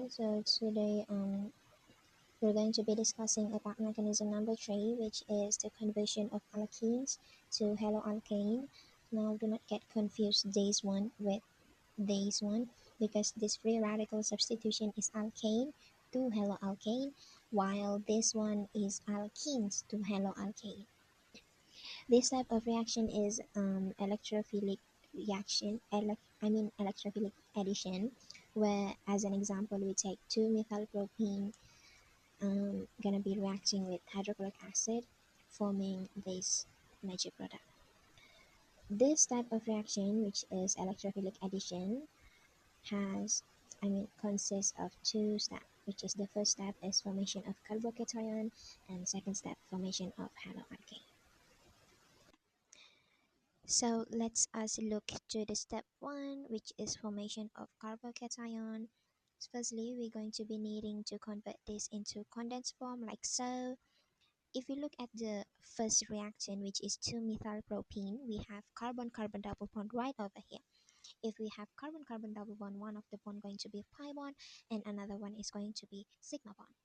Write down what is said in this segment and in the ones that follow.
everyone. So today we're going to be discussing about mechanism number three, which is the conversion of alkenes to haloalkane. Now do not get confused this one with this one because this free radical substitution is alkane to haloalkane, while this one is alkenes to haloalkane. This type of reaction is electrophilic reaction. Electrophilic addition, where as an example we take two methylpropene gonna be reacting with hydrochloric acid, forming this major product. This type of reaction, which is electrophilic addition, has consists of two steps, which is the first step is formation of carbocation and second step formation of haloalkane. So let's us look to the step one, which is formation of carbocation. Firstly, we're going to be needing to convert this into condensed form like so. If we look at the first reaction, which is 2-methylpropene, we have carbon-carbon double bond right over here. If we have carbon-carbon double bond, one of the bond going to be pi bond and another one is going to be sigma bond.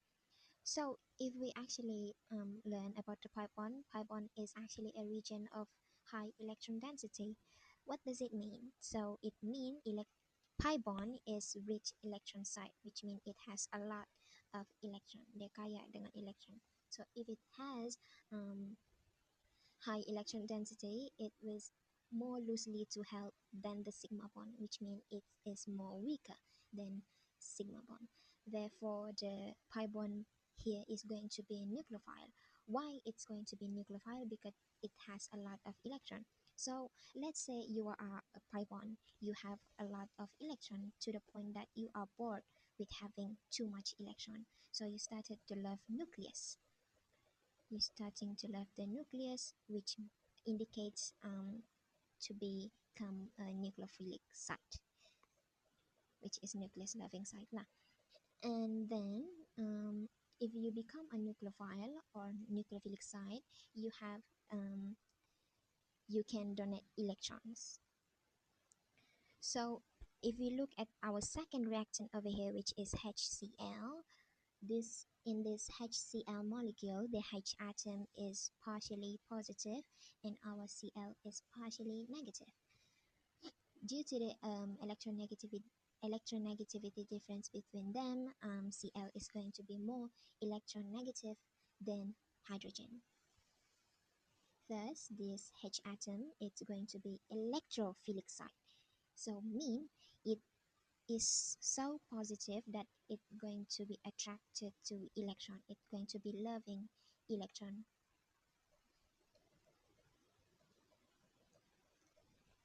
So if we actually learn about the pi bond is actually a region of high electron density. What does it mean? So it means pi bond is rich electron site, which means it has a lot of electron. Dia kaya dengan electron. So if it has high electron density, it was more loosely to help than the sigma bond, which means it is more weaker than sigma bond. Therefore, the pi bond here is going to be nucleophile. Why it's going to be nucleophile? Because it has a lot of electron. So let's say you are a pi bond, you have a lot of electron to the point that you are bored with having too much electron. So you started to love nucleus. You're starting to love the nucleus, which indicates to become a nucleophilic site, which is nucleus loving site lah. And then if you become a nucleophile or nucleophilic site, you can donate electrons. So if we look at our second reactant over here, which is HCl, this in this HCl molecule, the H atom is partially positive and our Cl is partially negative. Due to the electronegativity difference between them, Cl is going to be more electronegative than hydrogen. Thus, this H atom is going to be electrophilic site. So mean it is so positive that it's going to be attracted to electron. It's going to be loving electron.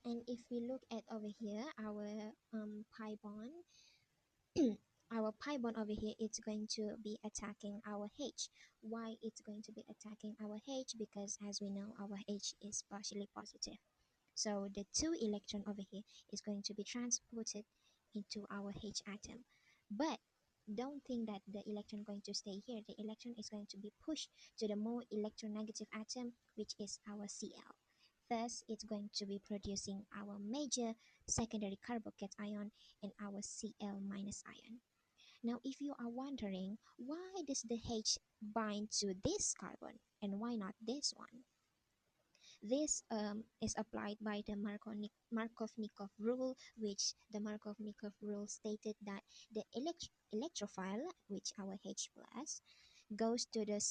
And if we look at over here, our pi bond, our pi bond over here, it's going to be attacking our H. Why it's going to be attacking our H? Because as we know, our H is partially positive. So the two electron over here is going to be transported into our H atom. But don't think that the electron going to stay here. The electron is going to be pushed to the more electronegative atom, which is our Cl. Thus, it's going to be producing our major secondary carbocation and our Cl minus ion. Now, if you are wondering, why does the H bind to this carbon and why not this one? This is applied by the Markovnikov rule, which the Markovnikov rule stated that the electrophile, which our H plus, goes to the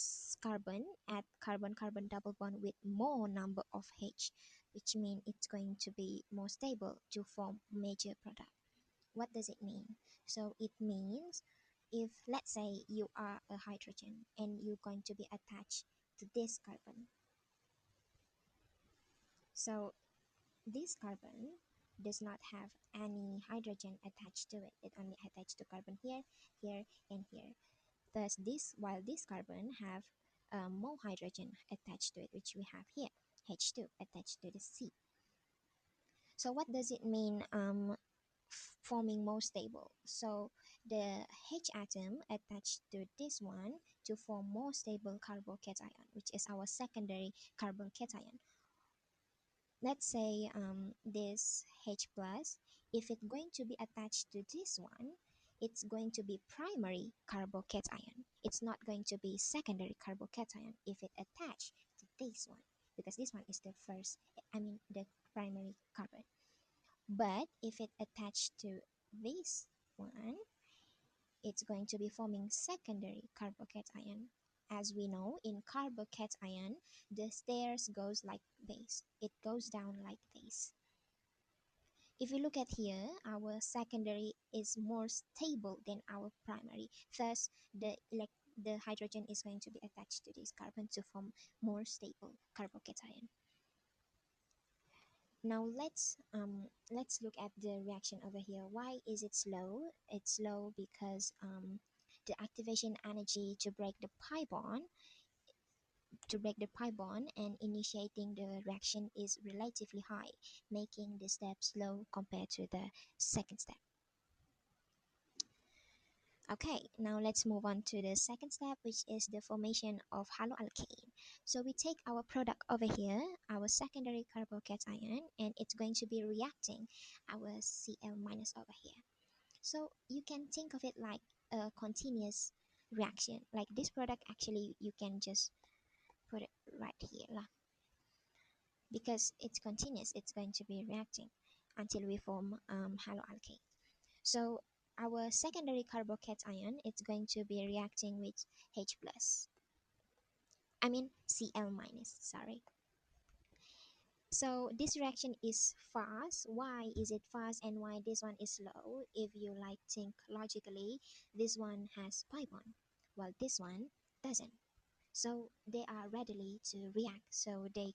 carbon at carbon-carbon double bond with more number of H, which means it's going to be more stable to form major product. What does it mean? So it means if let's say you are a hydrogen and you're going to be attached to this carbon. So this carbon does not have any hydrogen attached to it. It only attached to carbon here, here, and here. Thus, while this carbon have more hydrogen attached to it, which we have here, H2 attached to the C. So what does it mean forming more stable? So the H atom attached to this one to form more stable carbocation, which is our secondary carbocation. Let's say this H plus, if it's going to be attached to this one, it's going to be primary carbocation. It's not going to be secondary carbocation if it attached to this one, because this one is the first, I mean the primary carbon. But if it attached to this one, it's going to be forming secondary carbocation. As we know, in carbocation, the stairs goes like this. It goes down like this. If you look at here, our secondary is more stable than our primary. Thus, the hydrogen is going to be attached to this carbon to form more stable carbocation. Now let's look at the reaction over here. Why is it slow? It's slow because the activation energy to break the pi bond and initiating the reaction is relatively high, making the step slow compared to the second step. Okay, now let's move on to the second step, which is the formation of haloalkane. So we take our product over here, our secondary carbocation, and it's going to be reacting our Cl minus over here. So you can think of it like a continuous reaction. Like this product, actually, you can just put it right here lah, because it's continuous. It's going to be reacting until we form haloalkane. So our secondary carbocation, it's going to be reacting with H plus. I mean Cl minus, sorry. So this reaction is fast. Why is it fast and why this one is slow? If you like think logically, this one has pi bond, while this one doesn't. So they are readily to react. So the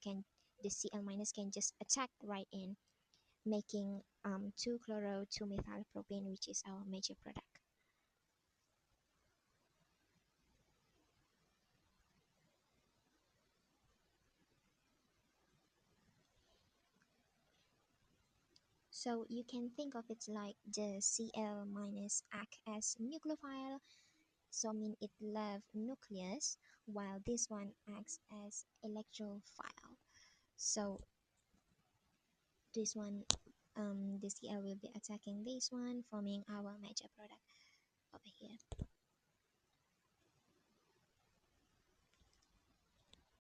Cl minus can just attack right in, making 2-chloro 2-methyl propane, which is our major product. So you can think of it like the Cl minus act as nucleophile, so mean it love nucleus, while this one acts as electrophile. So this one, the Cl will be attacking this one, forming our major product over here.